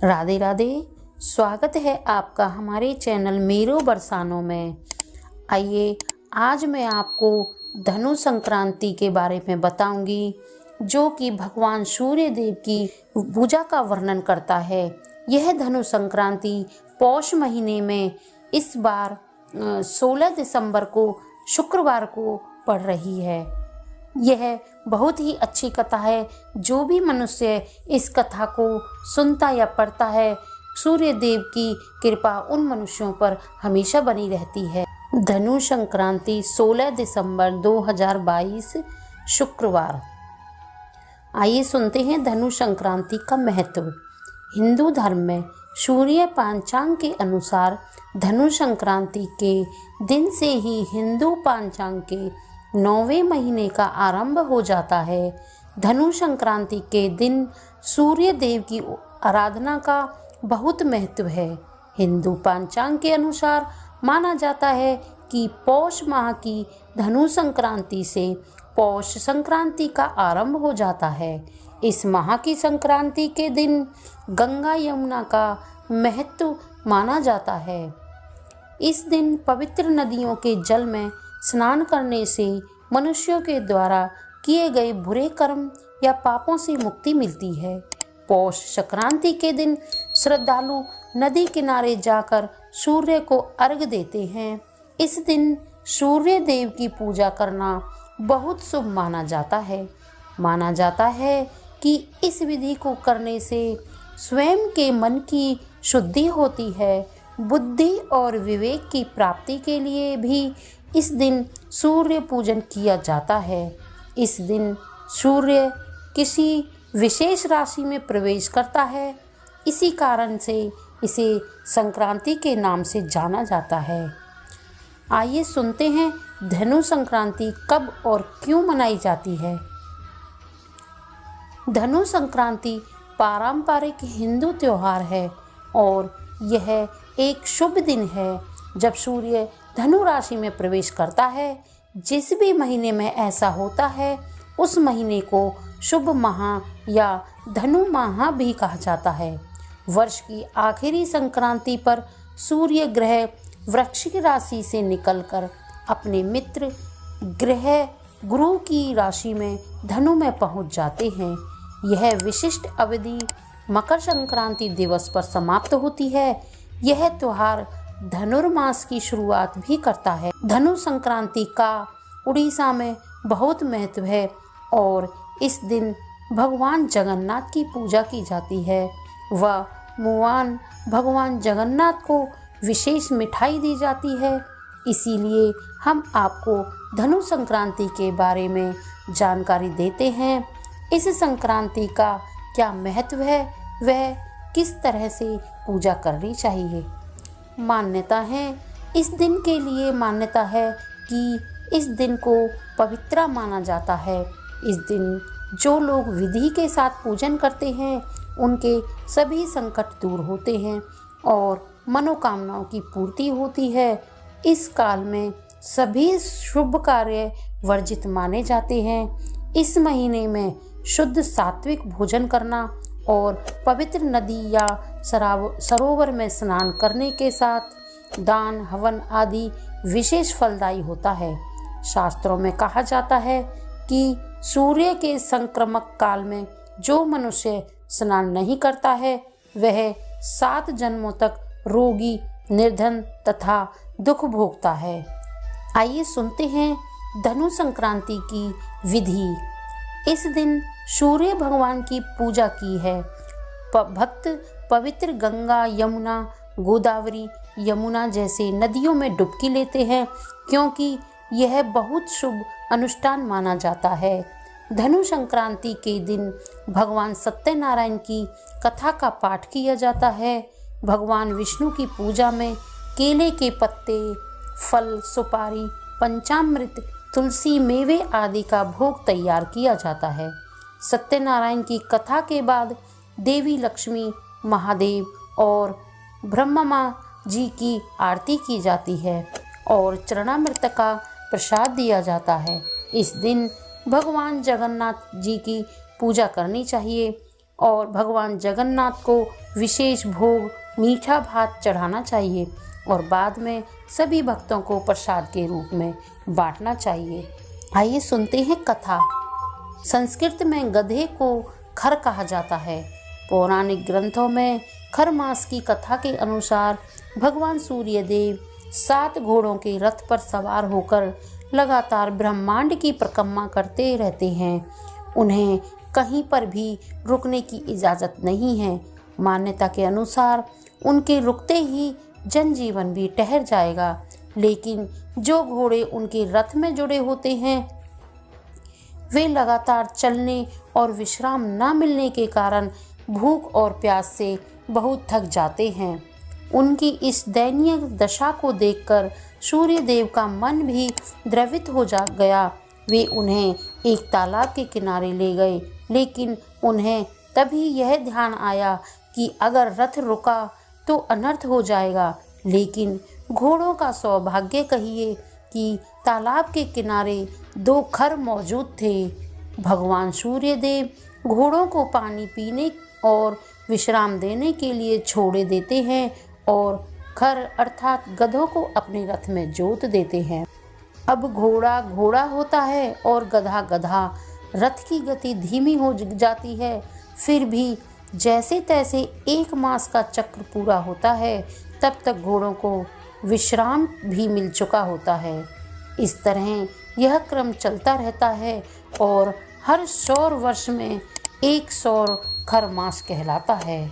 राधे राधे। स्वागत है आपका हमारे चैनल मेरो बरसानों में। आइए आज मैं आपको धनु संक्रांति के बारे में बताऊंगी, जो कि भगवान सूर्य देव की पूजा का वर्णन करता है। यह धनु संक्रांति पौष महीने में इस बार 16 दिसंबर को शुक्रवार को पड़ रही है। यह बहुत ही अच्छी कथा है। जो भी मनुष्य इस कथा को सुनता या पढ़ता है, सूर्य देव की कृपा उन मनुष्यों पर हमेशा बनी रहती है। धनु संक्रांति 16 दिसंबर 2022 शुक्रवार। आइए सुनते हैं धनु संक्रांति का महत्व। हिंदू धर्म में सूर्य पंचांग के अनुसार धनु संक्रांति के दिन से ही हिंदू पंचांग के 9वें महीने का आरंभ हो जाता है। धनु संक्रांति के दिन सूर्य देव की आराधना का बहुत महत्व है। हिंदू पंचांग के अनुसार माना जाता है कि पौष माह की धनु संक्रांति से पौष संक्रांति का आरंभ हो जाता है। इस माह की संक्रांति के दिन गंगा यमुना का महत्व माना जाता है। इस दिन पवित्र नदियों के जल में स्नान करने से मनुष्यों के द्वारा किए गए बुरे कर्म या पापों से मुक्ति मिलती है। पौष संक्रांति के दिन श्रद्धालु नदी किनारे जाकर सूर्य को अर्घ्य देते हैं। इस दिन सूर्य देव की पूजा करना बहुत शुभ माना जाता है। माना जाता है कि इस विधि को करने से स्वयं के मन की शुद्धि होती है। बुद्धि और विवेक की प्राप्ति के लिए भी इस दिन सूर्य पूजन किया जाता है। इस दिन सूर्य किसी विशेष राशि में प्रवेश करता है। इसी कारण से इसे संक्रांति के नाम से जाना जाता है। आइए सुनते हैं धनु संक्रांति कब और क्यों मनाई जाती है। धनु संक्रांति पारंपरिक हिंदू त्योहार है और यह एक शुभ दिन है जब सूर्य धनु राशि में प्रवेश करता है। जिस भी महीने में ऐसा होता है उस महीने को शुभ माह या धनु माह भी कहा जाता है। वर्ष की आखिरी संक्रांति पर सूर्य ग्रह वृश्चिक राशि से निकलकर अपने मित्र ग्रह गुरु की राशि में धनु में पहुंच जाते हैं। यह विशिष्ट अवधि मकर संक्रांति दिवस पर समाप्त होती है। यह त्योहार धनुर्मास की शुरुआत भी करता है। धनु संक्रांति का उड़ीसा में बहुत महत्व है और इस दिन भगवान जगन्नाथ की पूजा की जाती है। वह मुआन भगवान जगन्नाथ को विशेष मिठाई दी जाती है। इसीलिए हम आपको धनु संक्रांति के बारे में जानकारी देते हैं। इस संक्रांति का क्या महत्व है, वह किस तरह से पूजा करनी चाहिए। मान्यता है, इस दिन के लिए मान्यता है कि इस दिन को पवित्र माना जाता है। इस दिन जो लोग विधि के साथ पूजन करते हैं उनके सभी संकट दूर होते हैं और मनोकामनाओं की पूर्ति होती है। इस काल में सभी शुभ कार्य वर्जित माने जाते हैं। इस महीने में शुद्ध सात्विक भोजन करना और पवित्र नदी या सरोवर में स्नान करने के साथ दान हवन आदि विशेष फलदायी होता है। शास्त्रों में कहा जाता है कि सूर्य के संक्रमक काल में जो मनुष्य स्नान नहीं करता है वह 7 जन्मों तक रोगी, निर्धन तथा दुख भोगता है। आइए सुनते हैं धनु संक्रांति की विधि। इस दिन सूर्य भगवान की पूजा की है। भक्त पवित्र गंगा, यमुना, गोदावरी, यमुना जैसे नदियों में डुबकी लेते हैं क्योंकि यह बहुत शुभ अनुष्ठान माना जाता है। धनु संक्रांति के दिन भगवान सत्यनारायण की कथा का पाठ किया जाता है। भगवान विष्णु की पूजा में केले के पत्ते, फल, सुपारी, पंचामृत, तुलसी, मेवे आदि का भोग तैयार किया जाता है। सत्यनारायण की कथा के बाद देवी लक्ष्मी, महादेव और ब्रह्मा जी की आरती की जाती है और चरणामृत का प्रसाद दिया जाता है। इस दिन भगवान जगन्नाथ जी की पूजा करनी चाहिए। और भगवान जगन्नाथ को विशेष भोग मीठा भात चढ़ाना चाहिए और बाद में सभी भक्तों को प्रसाद के रूप में बांटना चाहिए। आइए सुनते हैं कथा। संस्कृत में गधे को खर कहा जाता है। पौराणिक ग्रंथों में खर मास की कथा के अनुसार भगवान सूर्यदेव 7 घोड़ों के रथ पर सवार होकर लगातार ब्रह्मांड की परिक्रमा करते रहते हैं। उन्हें कहीं पर भी रुकने की इजाज़त नहीं है। मान्यता के अनुसार उनके रुकते ही जनजीवन भी ठहर जाएगा, लेकिन जो घोड़े उनके रथ में जुड़े होते हैं वे लगातार चलने और विश्राम न मिलने के कारण भूख और प्यास से बहुत थक जाते हैं। उनकी इस दयनीय दशा को देखकर सूर्यदेव का मन भी द्रवित हो गया। वे उन्हें एक तालाब के किनारे ले गए, लेकिन उन्हें तभी यह ध्यान आया कि अगर रथ रुका तो अनर्थ हो जाएगा। लेकिन घोड़ों का सौभाग्य कहिए कि तालाब के किनारे 2 खर मौजूद थे। भगवान सूर्यदेव घोड़ों को पानी पीने और विश्राम देने के लिए छोड़ देते हैं और खर अर्थात गधों को अपने रथ में जोत देते हैं। अब घोड़ा घोड़ा होता है और गधा गधा। रथ की गति धीमी हो जाती है, फिर भी जैसे तैसे 1 मास का चक्र पूरा होता है, तब तक घोड़ों को विश्राम भी मिल चुका होता है। इस तरह यह क्रम चलता रहता है और हर 100 वर्ष में 1 सौर खर मास कहलाता है।